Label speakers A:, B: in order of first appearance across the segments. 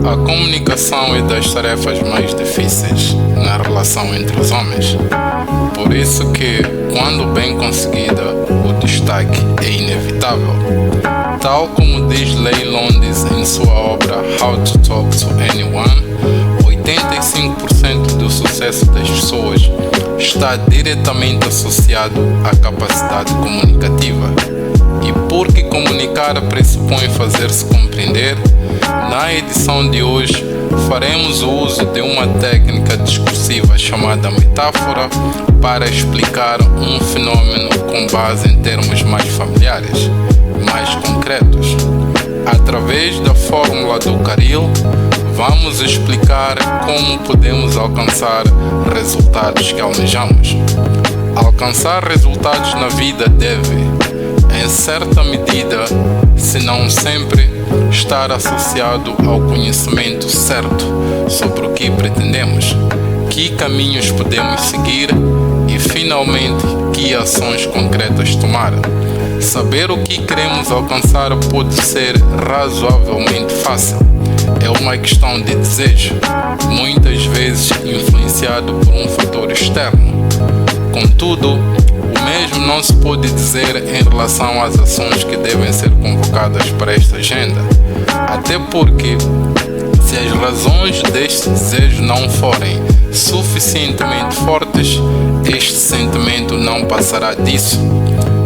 A: A comunicação é das tarefas mais difíceis na relação entre os homens. Por isso que, quando bem conseguida, o destaque é inevitável. Tal como diz Leigh Lowndes em sua obra How to Talk to Anyone, 85% do sucesso das pessoas está diretamente associado à capacidade comunicativa. E porque comunicar pressupõe fazer-se compreender, na edição de hoje faremos o uso de uma técnica discursiva chamada metáfora para explicar um fenômeno com base em termos mais familiares, mais concretos. Através da fórmula do Carril, vamos explicar como podemos alcançar resultados que almejamos. Alcançar resultados na vida deve, em certa medida, se não sempre, estar associado ao conhecimento certo sobre o que pretendemos, que caminhos podemos seguir e, finalmente, que ações concretas tomar. Saber o que queremos alcançar pode ser razoavelmente fácil. É uma questão de desejo, muitas vezes influenciado por um fator externo. Contudo, o mesmo não se pode dizer em relação às ações que devem ser convocadas para esta agenda, até porque, se as razões deste desejo não forem suficientemente fortes, este sentimento não passará disso.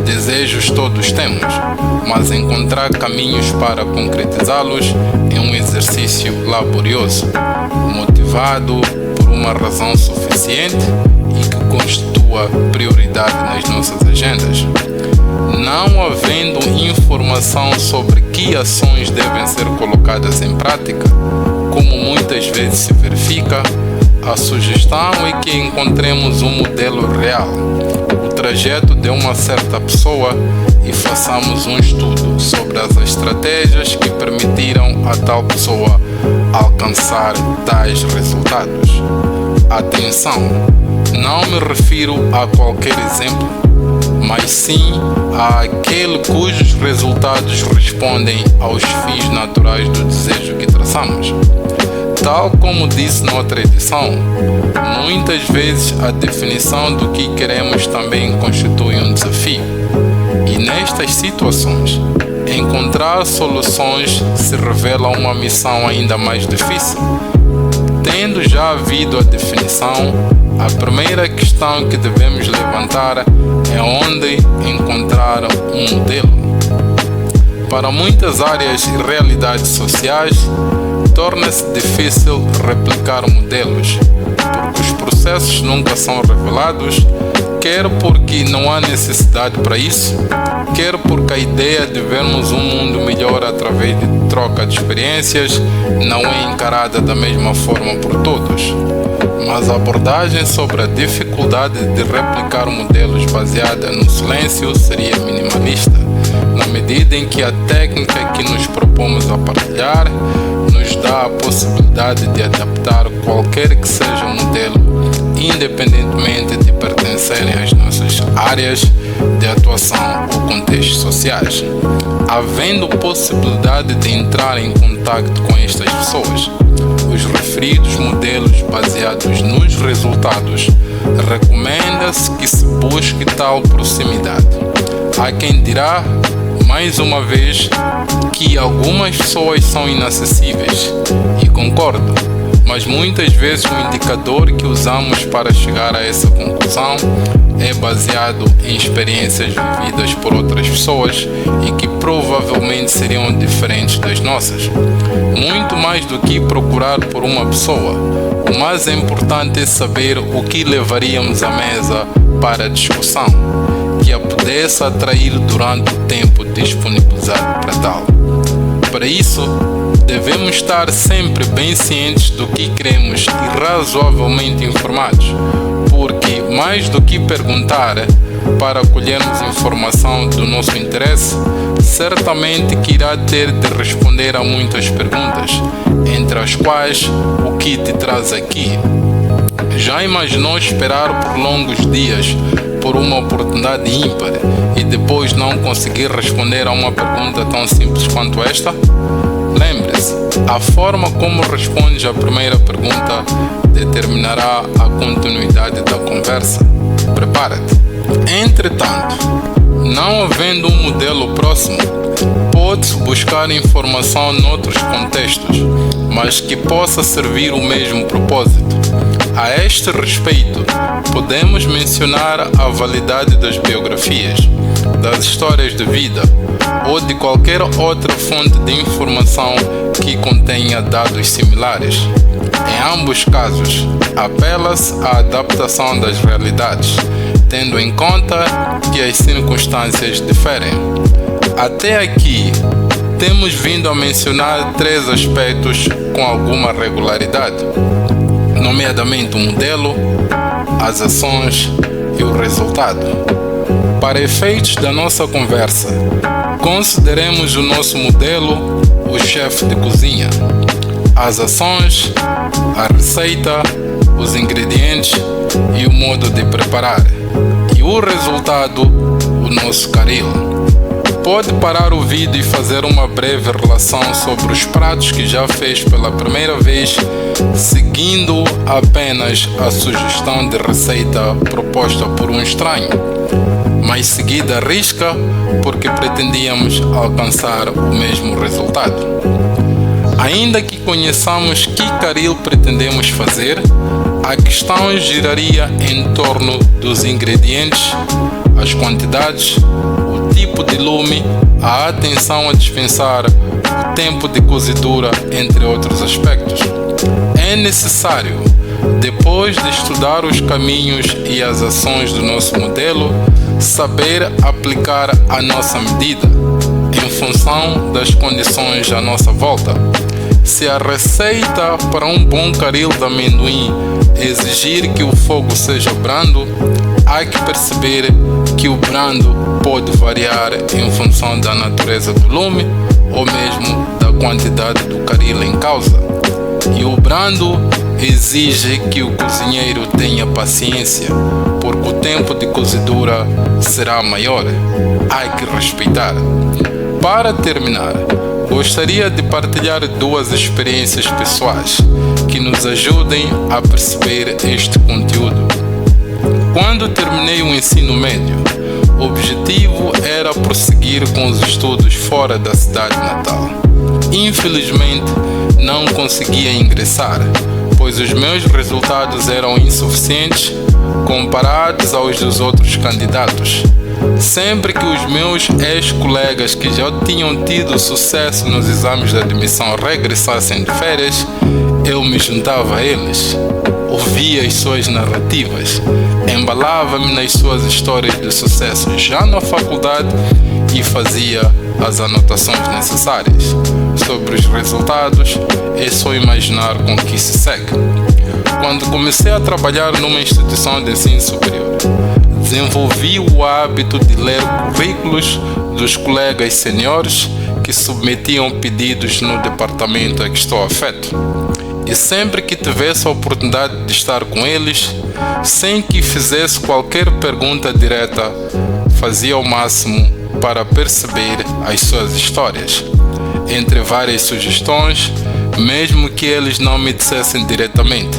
A: Desejos todos temos, mas encontrar caminhos para concretizá-los é um exercício laborioso, motivado por uma razão suficiente e que constitua prioridade nas nossas agendas. Não havendo informação sobre que ações devem ser colocadas em prática, como muitas vezes se verifica, a sugestão é que encontremos um modelo real, o trajeto de uma certa pessoa, e façamos um estudo sobre as estratégias que permitiram a tal pessoa alcançar tais resultados. Atenção, não me refiro a qualquer exemplo, mas sim àquele cujos resultados respondem aos fins naturais do desejo que traçamos. Tal como disse noutra edição, muitas vezes a definição do que queremos também constitui um desafio. E nestas situações, encontrar soluções se revela uma missão ainda mais difícil. Tendo já havido a definição, a primeira questão que devemos levantar é onde encontrar um modelo. Para muitas áreas e realidades sociais, torna-se difícil replicar modelos, porque os processos nunca são revelados, quer porque não há necessidade para isso, quer porque a ideia de vermos um mundo melhor através de troca de experiências não é encarada da mesma forma por todos. Mas a abordagem sobre a dificuldade de replicar modelos baseada no silêncio seria minimalista, na medida em que a técnica que nos propomos a partilhar nos dá a possibilidade de adaptar qualquer que seja o modelo, independentemente de pertencerem às nossas áreas de atuação ou contextos sociais. Havendo possibilidade de entrar em contato com estas pessoas, os referidos modelos baseados nos resultados, recomenda-se que se busque tal proximidade. Há quem dirá, mais uma vez, que algumas pessoas são inacessíveis, e concordo, mas muitas vezes o indicador que usamos para chegar a essa conclusão é baseado em experiências vividas por outras pessoas e que provavelmente seriam diferentes das nossas. Muito mais do que procurar por uma pessoa, o mais importante é saber o que levaríamos à mesa para a discussão, que a pudesse atrair durante o tempo disponibilizado para tal. Para isso, devemos estar sempre bem cientes do que queremos e razoavelmente informados, porque mais do que perguntar para colhermos informação do nosso interesse, certamente que irá ter de responder a muitas perguntas, entre as quais o que te traz aqui. Já imaginou esperar por longos dias por uma oportunidade ímpar e depois não conseguir responder a uma pergunta tão simples quanto esta? Lembre-se, lembre-se, a forma como respondes à primeira pergunta determinará a continuidade da conversa. Prepara-te. Entretanto, não havendo um modelo próximo, pode-se buscar informação noutros contextos, mas que possa servir o mesmo propósito. A este respeito, podemos mencionar a validade das biografias, das histórias de vida ou de qualquer outra fonte de informação que contenha dados similares. Em ambos casos, apela-se à adaptação das realidades, tendo em conta que as circunstâncias diferem. Até aqui, temos vindo a mencionar 3 aspectos com alguma regularidade, nomeadamente o modelo, as ações e o resultado. Para efeitos da nossa conversa, consideremos o nosso modelo o chefe de cozinha, as ações, a receita, os ingredientes e o modo de preparar, e o resultado, o nosso caril. Pode parar o vídeo e fazer uma breve relação sobre os pratos que já fez pela primeira vez, seguindo apenas a sugestão de receita proposta por um estranho, mas seguida à risca porque pretendíamos alcançar o mesmo resultado. Ainda que conheçamos que caril pretendemos fazer, a questão giraria em torno dos ingredientes, as quantidades, o tipo de lume, a atenção a dispensar, o tempo de cozedura, entre outros aspectos. É necessário, depois de estudar os caminhos e as ações do nosso modelo, saber aplicar a nossa medida, em função das condições à nossa volta. Se a receita para um bom caril de amendoim exigir que o fogo seja brando, há que perceber que o brando pode variar em função da natureza do lume ou mesmo da quantidade do caril em causa. E o brando exige que o cozinheiro tenha paciência, porque o tempo de cozedura será maior. Há que respeitar. Para terminar, gostaria de partilhar 2 experiências pessoais que nos ajudem a perceber este conteúdo. Quando terminei o ensino médio, o objetivo era prosseguir com os estudos fora da cidade natal. Infelizmente, não conseguia ingressar, pois os meus resultados eram insuficientes comparados aos dos outros candidatos. Sempre que os meus ex-colegas que já tinham tido sucesso nos exames de admissão regressassem de férias, eu me juntava a eles, ouvia as suas narrativas, embalava-me nas suas histórias de sucesso já na faculdade e fazia as anotações necessárias. Sobre os resultados, é só imaginar com que se segue. Quando comecei a trabalhar numa instituição de ensino superior, desenvolvi o hábito de ler currículos dos colegas seniores que submetiam pedidos no departamento a que estou afeto. E sempre que tivesse a oportunidade de estar com eles, sem que fizesse qualquer pergunta direta, fazia o máximo para perceber as suas histórias. Entre várias sugestões, mesmo que eles não me dissessem diretamente,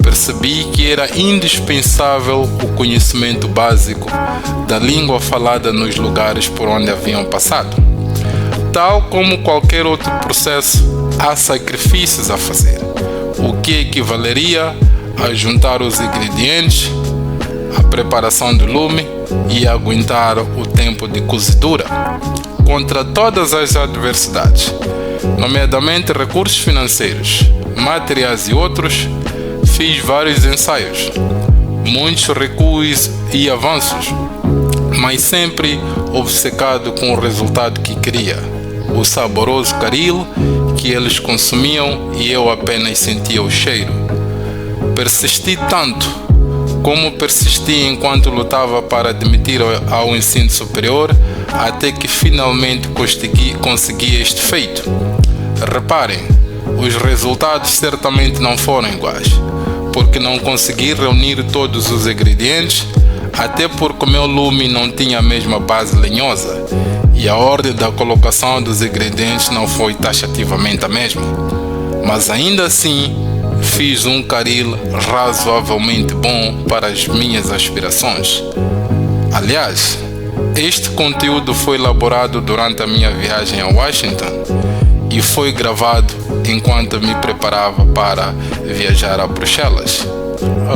A: percebi que era indispensável o conhecimento básico da língua falada nos lugares por onde haviam passado. Tal como qualquer outro processo, há sacrifícios a fazer, o que equivaleria a juntar os ingredientes, a preparação do lume e aguentar o tempo de cozedura. Contra todas as adversidades, nomeadamente recursos financeiros, materiais e outros, fiz vários ensaios, muitos recuos e avanços, mas sempre obcecado com o resultado que queria, o saboroso caril que eles consumiam e eu apenas sentia o cheiro. Persisti tanto como persisti enquanto lutava para admitir ao ensino superior, até que finalmente consegui este feito. Reparem, os resultados certamente não foram iguais, porque não consegui reunir todos os ingredientes, até porque o meu lume não tinha a mesma base lenhosa, e a ordem da colocação dos ingredientes não foi taxativamente a mesma, mas ainda assim fiz um caril razoavelmente bom para as minhas aspirações. Aliás, este conteúdo foi elaborado durante a minha viagem a Washington e foi gravado enquanto me preparava para viajar a Bruxelas.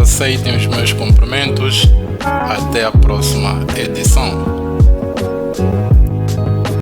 A: Aceitem os meus cumprimentos. Até a próxima edição.